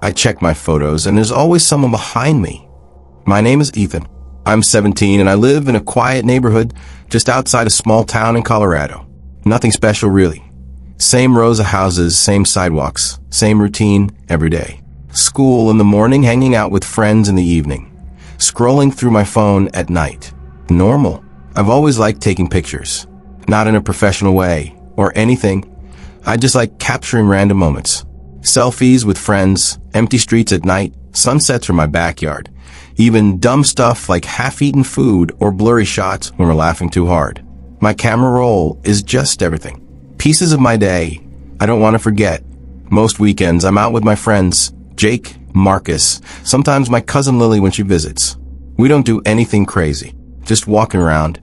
I check my photos and there's always someone behind me. My name is Ethan. I'm 17 and I live in a quiet neighborhood just outside a small town in Colorado. Nothing special really. Same rows of houses, same sidewalks, same routine every day. School in the morning, hanging out with friends in the evening. Scrolling through my phone at night. Normal. I've always liked taking pictures. Not in a professional way or anything. I just like capturing random moments. Selfies with friends, empty streets at night, sunsets from my backyard. Even dumb stuff like half-eaten food or blurry shots when we're laughing too hard. My camera roll is just everything. Pieces of my day I don't want to forget. Most weekends I'm out with my friends, Jake, Marcus, sometimes my cousin Lily when she visits. We don't do anything crazy. Just walking around,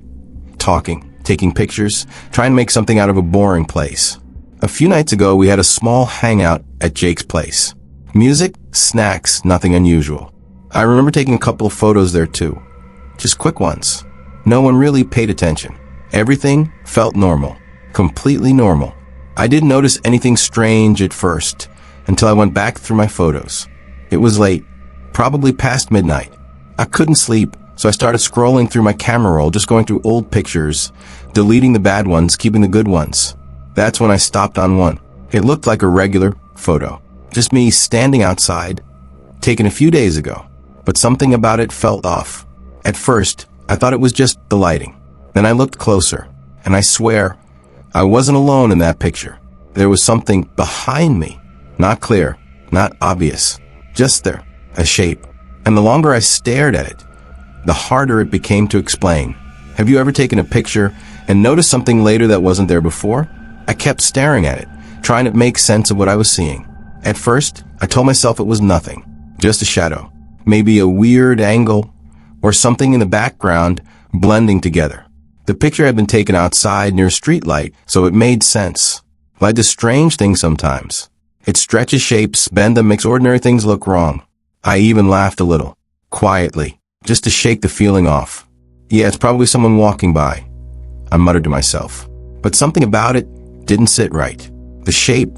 talking, taking pictures, trying to make something out of a boring place. A few nights ago we had a small hangout at Jake's place. Music, snacks, nothing unusual. I remember taking a couple of photos there too. Just quick ones. No one really paid attention. Everything felt normal. Completely normal. I didn't notice anything strange at first until I went back through my photos. It was late, probably past midnight. I couldn't sleep, so I started scrolling through my camera roll, just going through old pictures, deleting the bad ones, keeping the good ones. That's when I stopped on one. It looked like a regular photo. Just me standing outside, taken a few days ago. But something about it felt off. At first, I thought it was just the lighting. Then I looked closer, and I swear, I wasn't alone in that picture. There was something behind me. Not clear, not obvious. Just there, a shape. And the longer I stared at it, the harder it became to explain. Have you ever taken a picture and noticed something later that wasn't there before? I kept staring at it, trying to make sense of what I was seeing. At first, I told myself it was nothing, just a shadow. Maybe a weird angle, or something in the background blending together. The picture had been taken outside near a streetlight, so it made sense. Light does strange things sometimes. It stretches shapes, bends them, makes ordinary things look wrong. I even laughed a little, quietly, just to shake the feeling off. Yeah, it's probably someone walking by, I muttered to myself. But something about it didn't sit right. The shape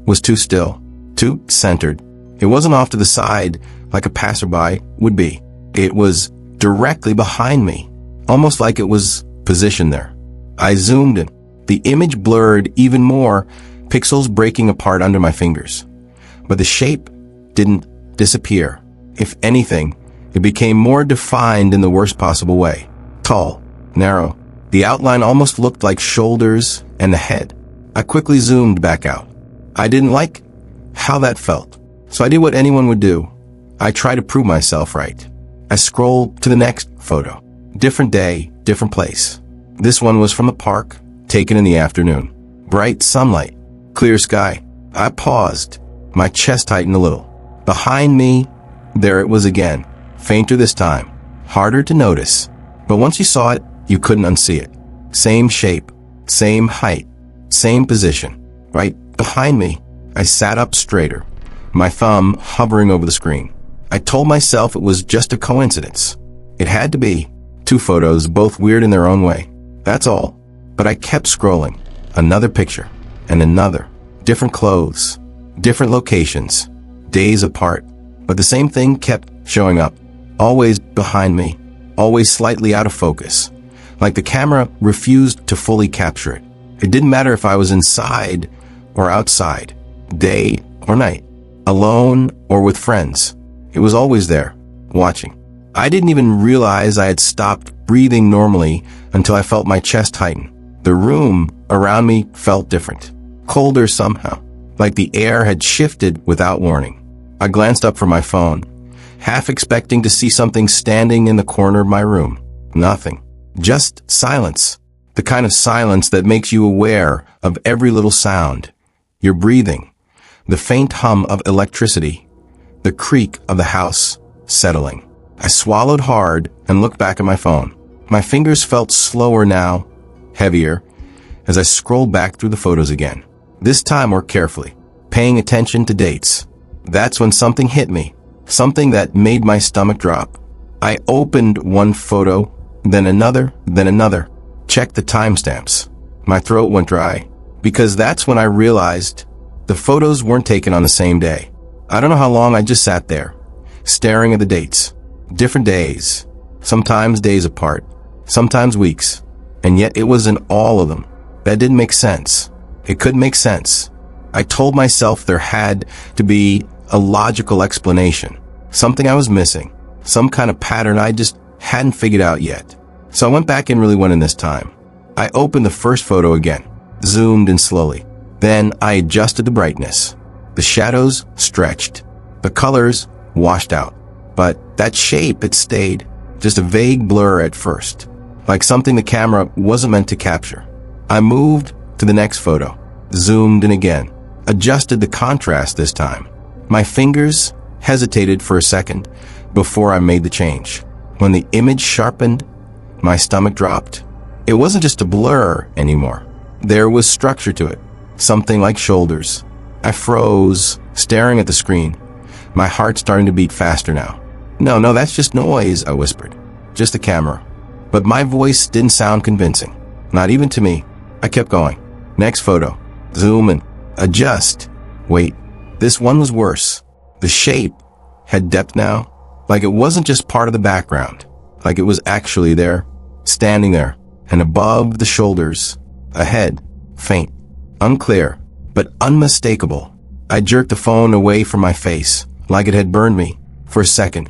was too still, too centered. It wasn't off to the side like a passerby would be. It was directly behind me, almost like it was positioned there. I zoomed in. The image blurred even more, pixels breaking apart under my fingers. But the shape didn't disappear. If anything, it became more defined in the worst possible way. Tall, narrow. The outline almost looked like shoulders and the head. I quickly zoomed back out. I didn't like how that felt, so I did what anyone would do. I tried to prove myself right. I scrolled to the next photo. Different day, different place. This one was from the park, taken in the afternoon. Bright sunlight, clear sky. I paused, my chest tightened a little. Behind me, there it was again. Fainter this time, harder to notice. But once you saw it, you couldn't unsee it. Same shape, same height, same position. Right behind me, I sat up straighter, my thumb hovering over the screen. I told myself it was just a coincidence. It had to be. 2 photos, both weird in their own way. That's all. But I kept scrolling. Another picture. And another. Different clothes. Different locations. Days apart. But the same thing kept showing up. Always behind me. Always slightly out of focus. Like the camera refused to fully capture it. It didn't matter if I was inside or outside. Day or night. Alone or with friends. It was always there, watching. I didn't even realize I had stopped breathing normally until I felt my chest tighten. The room around me felt different, colder somehow, like the air had shifted without warning. I glanced up from my phone, half expecting to see something standing in the corner of my room. Nothing. Just silence. The kind of silence that makes you aware of every little sound. Your breathing, the faint hum of electricity, the creak of the house settling. I swallowed hard and looked back at my phone. My fingers felt slower now, heavier, as I scrolled back through the photos again. This time more carefully, paying attention to dates. That's when something hit me, something that made my stomach drop. I opened one photo, then another, checked the timestamps. My throat went dry, because that's when I realized the photos weren't taken on the same day. I don't know how long I just sat there, staring at the dates. Different days, sometimes days apart, sometimes weeks, and yet it was in all of them. That didn't make sense. It couldn't make sense. I told myself there had to be a logical explanation, something I was missing, some kind of pattern I just hadn't figured out yet. So I went back and really went in this time. I opened the first photo again, zoomed in slowly. Then I adjusted the brightness. The shadows stretched. The colors washed out. But that shape, it stayed. Just a vague blur at first, like something the camera wasn't meant to capture. I moved to the next photo, zoomed in again, adjusted the contrast this time. My fingers hesitated for a second before I made the change. When the image sharpened, my stomach dropped. It wasn't just a blur anymore. There was structure to it, something like shoulders. I froze, staring at the screen, my heart starting to beat faster now. No, that's just noise, I whispered. Just the camera. But my voice didn't sound convincing, not even to me. I kept going. Next photo. Zoom in. Adjust. Wait, this one was worse. The shape had depth now, like it wasn't just part of the background, like it was actually there, standing there, and above the shoulders, a head, faint, unclear, but unmistakable. I jerked the phone away from my face, like it had burned me, for a second.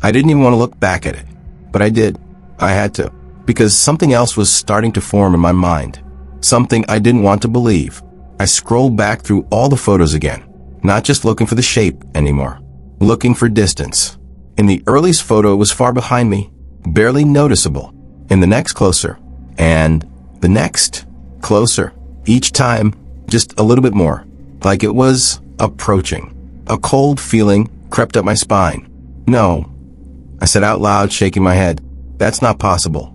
I didn't even want to look back at it, but I did. I had to, because something else was starting to form in my mind, something I didn't want to believe. I scrolled back through all the photos again, not just looking for the shape anymore, looking for distance. In the earliest photo, it was far behind me, barely noticeable. In the next, closer. And the next, closer. Each time, just a little bit more, like it was approaching. A cold feeling crept up my spine. No, I said out loud, shaking my head. That's not possible.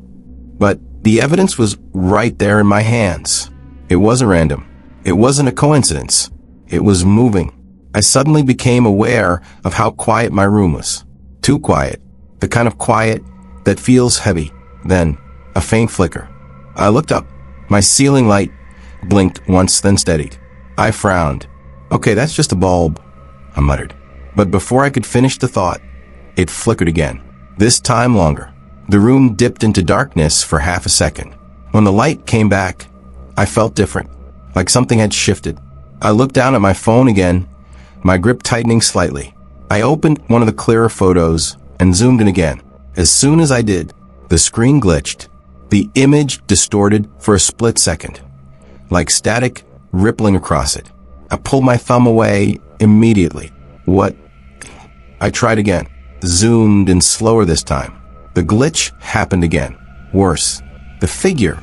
But the evidence was right there in my hands. It wasn't random. It wasn't a coincidence. It was moving. I suddenly became aware of how quiet my room was. Too quiet. The kind of quiet that feels heavy. Then, a faint flicker. I looked up. My ceiling light blinked once, then steadied. I frowned. Okay, that's just a bulb, I muttered. But before I could finish the thought, it flickered again. This time longer. The room dipped into darkness for half a second. When the light came back, I felt different, like something had shifted. I looked down at my phone again, my grip tightening slightly. I opened one of the clearer photos and zoomed in again. As soon as I did, the screen glitched. The image distorted for a split second, like static rippling across it. I pulled my thumb away immediately. What? I tried again, zoomed in slower this time. The glitch happened again. Worse. The figure.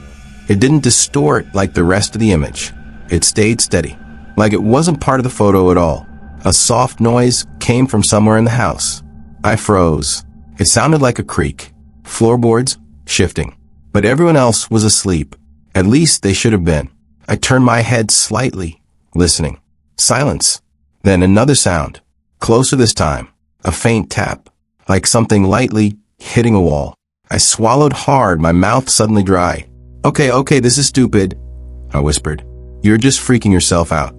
It didn't distort like the rest of the image. It stayed steady, like it wasn't part of the photo at all. A soft noise came from somewhere in the house. I froze. It sounded like a creak. Floorboards shifting. But everyone else was asleep. At least they should have been. I turned my head slightly, listening. Silence. Then another sound. Closer this time. A faint tap, like something lightly hitting a wall. I swallowed hard, my mouth suddenly dry. Okay, this is stupid, I whispered. You're just freaking yourself out.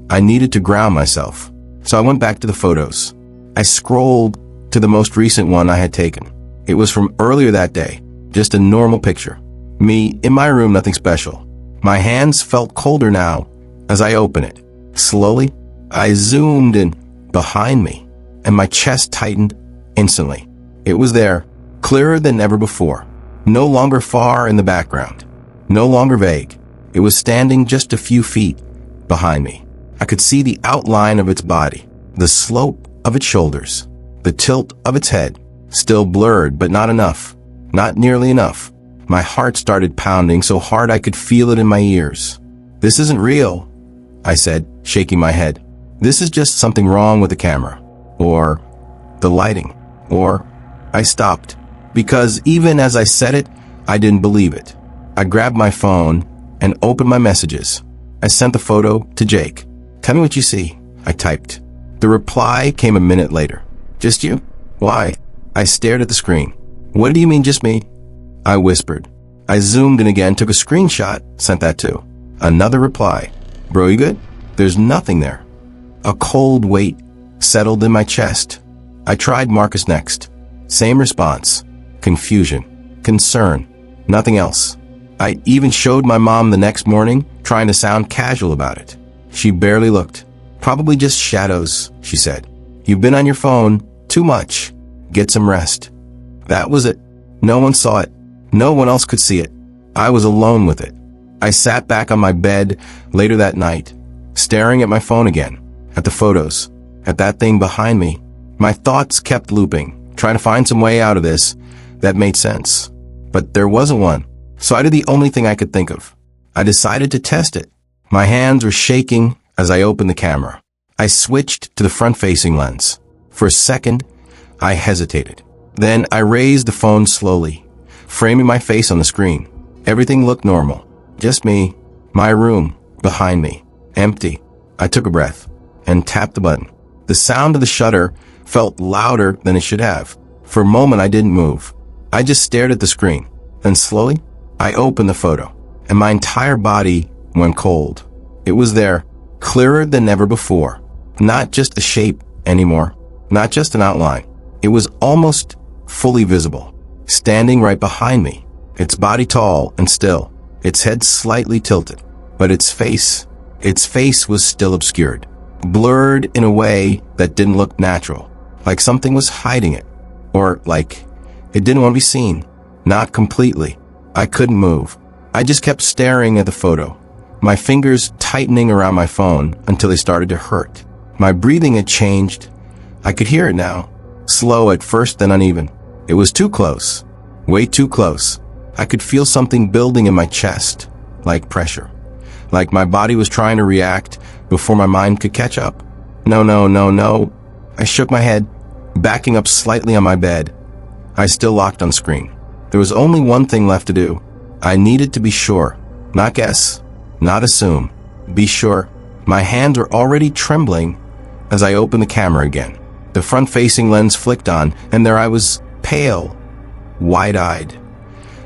I needed to ground myself, so I went back to the photos. I scrolled to the most recent one I had taken. It was from earlier that day, just a normal picture. Me, in my room, nothing special. My hands felt colder now as I opened it. Slowly, I zoomed in behind me, and my chest tightened instantly. It was there, clearer than ever before. No longer far in the background. No longer vague. It was standing just a few feet behind me. I could see the outline of its body, the slope of its shoulders, the tilt of its head. Still blurred, but not enough. Not nearly enough. My heart started pounding so hard I could feel it in my ears. This isn't real, I said, shaking my head. This is just something wrong with the camera. Or the lighting. Or I stopped. Because even as I said it, I didn't believe it. I grabbed my phone and opened my messages. I sent the photo to Jake. Tell me what you see, I typed. The reply came a minute later. Just you? Why? I stared at the screen. What do you mean, just me? I whispered. I zoomed in again, took a screenshot, sent that too. Another reply. Bro, you good? There's nothing there. A cold weight settled in my chest. I tried Marcus next. Same response. Confusion. Concern. Nothing else. I even showed my mom the next morning, trying to sound casual about it. She barely looked. Probably just shadows, she said. You've been on your phone too much. Get some rest. That was it. No one saw it. No one else could see it. I was alone with it. I sat back on my bed later that night, staring at my phone again, at the photos, at that thing behind me. My thoughts kept looping, trying to find some way out of this that made sense. But there wasn't one, so I did the only thing I could think of. I decided to test it. My hands were shaking as I opened the camera. I switched to the front-facing lens. For a second, I hesitated. Then I raised the phone slowly, framing my face on the screen. Everything looked normal. Just me, my room, behind me, empty. I took a breath and tapped the button. The sound of the shutter felt louder than it should have. For a moment, I didn't move. I just stared at the screen. Then slowly, I opened the photo, and my entire body went cold. It was there, clearer than ever before. Not just a shape anymore, not just an outline. It was almost fully visible, standing right behind me, its body tall and still, its head slightly tilted, but its face was still obscured, blurred in a way that didn't look natural, like something was hiding it, or like it didn't want to be seen. Not completely. I couldn't move. I just kept staring at the photo, my fingers tightening around my phone until they started to hurt. My breathing had changed. I could hear it now, slow at first, then uneven. It was too close, way too close. I could feel something building in my chest, like pressure, like my body was trying to react before my mind could catch up. No, no, no, no. I shook my head, backing up slightly on my bed. I still locked on screen. There was only one thing left to do. I needed to be sure, not guess, not assume. Be sure. My hands were already trembling as I opened the camera again. The front-facing lens flicked on, and there I was, pale, wide-eyed,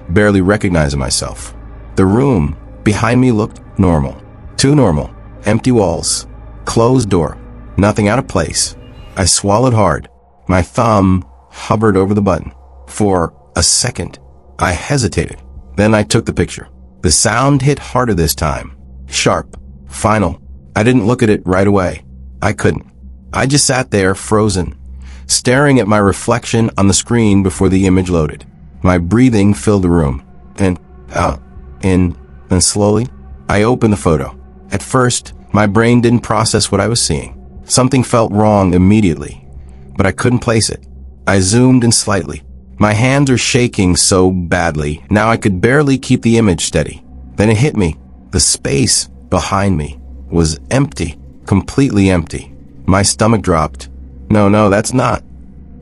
barely recognizing myself. The room behind me looked normal. Too normal. Empty walls. Closed door. Nothing out of place. I swallowed hard. My thumb hovered over the button. For a second, I hesitated. Then I took the picture. The sound hit harder this time. Sharp. Final. I didn't look at it right away. I couldn't. I just sat there, frozen, staring at my reflection on the screen before the image loaded. My breathing filled the room. In, out, in, then slowly, I opened the photo. At first, my brain didn't process what I was seeing. Something felt wrong immediately, but I couldn't place it. I zoomed in slightly. My hands were shaking so badly, now I could barely keep the image steady. Then it hit me. The space behind me was empty, completely empty. My stomach dropped. No, that's not.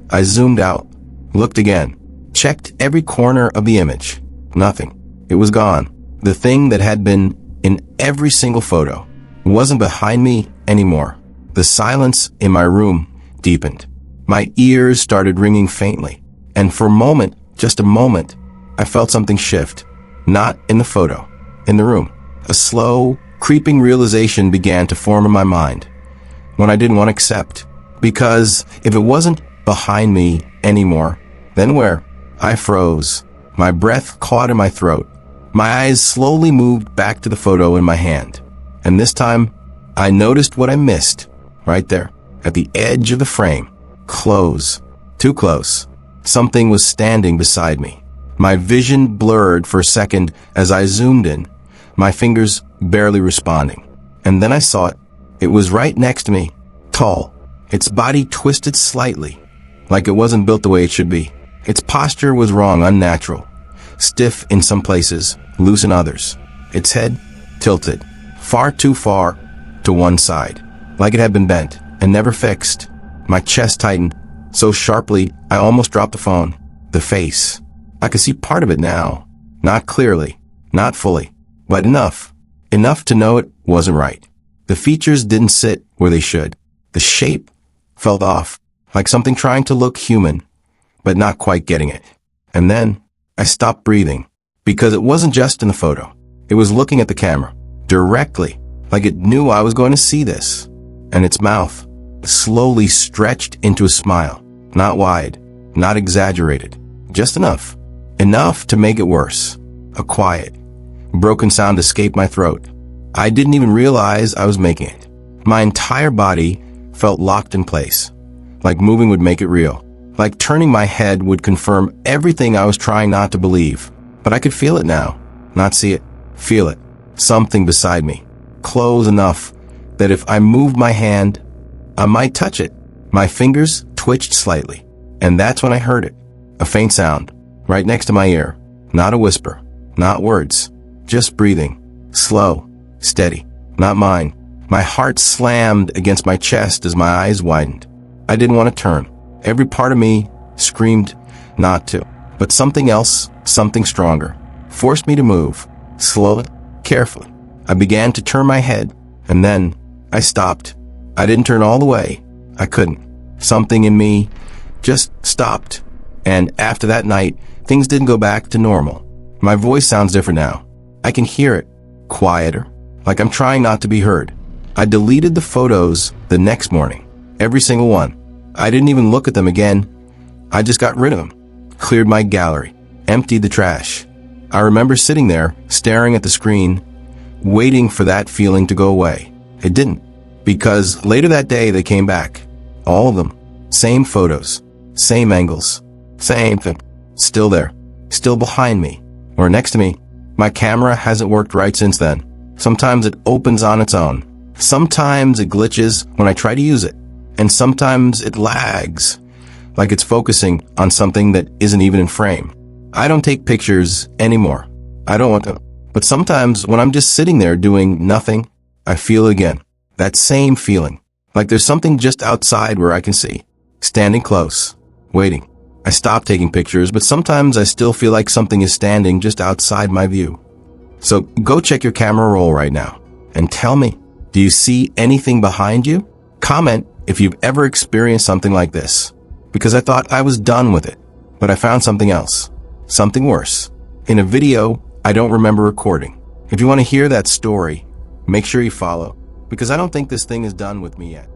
I zoomed out, looked again, checked every corner of the image. Nothing. It was gone. The thing that had been in every single photo wasn't behind me anymore. The silence in my room deepened. My ears started ringing faintly. And for a moment, just a moment, I felt something shift. Not in the photo, in the room. A slow, creeping realization began to form in my mind. One I didn't want to accept. Because if it wasn't behind me anymore, then where? I froze. My breath caught in my throat. My eyes slowly moved back to the photo in my hand. And this time, I noticed what I missed. Right there, at the edge of the frame. Close. Too close. Something was standing beside me. My vision blurred for a second as I zoomed in, my fingers barely responding. And then I saw it. It was right next to me, tall, its body twisted slightly, like it wasn't built the way it should be. Its posture was wrong, unnatural, stiff in some places, loose in others. Its head tilted, far too far to one side, like it had been bent and never fixed. My chest tightened so sharply I almost dropped the phone. The face. I could see part of it now. Not clearly, not fully, but enough. Enough to know it wasn't right. The features didn't sit where they should. The shape felt off, like something trying to look human, but not quite getting it. And then I stopped breathing, because it wasn't just in the photo. It was looking at the camera, directly, like it knew I was going to see this. And its mouth, slowly stretched into a smile. Not wide, not exaggerated, just enough. Enough to make it worse. A quiet, broken sound escaped my throat. I didn't even realize I was making it. My entire body felt locked in place. Like moving would make it real. Like turning my head would confirm everything I was trying not to believe. But I could feel it now. Not see it, feel it. Something beside me. Close enough that if I moved my hand, I might touch it. My fingers twitched slightly. And that's when I heard it. A faint sound, right next to my ear. Not a whisper, not words, just breathing. Slow, steady, not mine. My heart slammed against my chest as my eyes widened. I didn't want to turn. Every part of me screamed not to. But something else, something stronger, forced me to move. Slowly, carefully. I began to turn my head, and then I stopped. I didn't turn all the way. I couldn't. Something in me just stopped. And after that night, things didn't go back to normal. My voice sounds different now. I can hear it, quieter, like I'm trying not to be heard. I deleted the photos the next morning, every single one. I didn't even look at them again. I just got rid of them, cleared my gallery, emptied the trash. I remember sitting there, staring at the screen, waiting for that feeling to go away. It didn't, because later that day they came back. All of them. Same photos, same angles, same thing. Still there, still behind me, or next to me. My camera hasn't worked right since then. Sometimes it opens on its own. Sometimes it glitches when I try to use it. And sometimes it lags, like it's focusing on something that isn't even in frame. I don't take pictures anymore. I don't want to. But sometimes when I'm just sitting there doing nothing, I feel again. That same feeling. Like there's something just outside where I can see. Standing close. Waiting. I stop taking pictures, but sometimes I still feel like something is standing just outside my view. So go check your camera roll right now and tell me, do you see anything behind you? Comment if you've ever experienced something like this. Because I thought I was done with it, but I found something else. Something worse. In a video I don't remember recording. If you want to hear that story, make sure you follow, because I don't think this thing is done with me yet.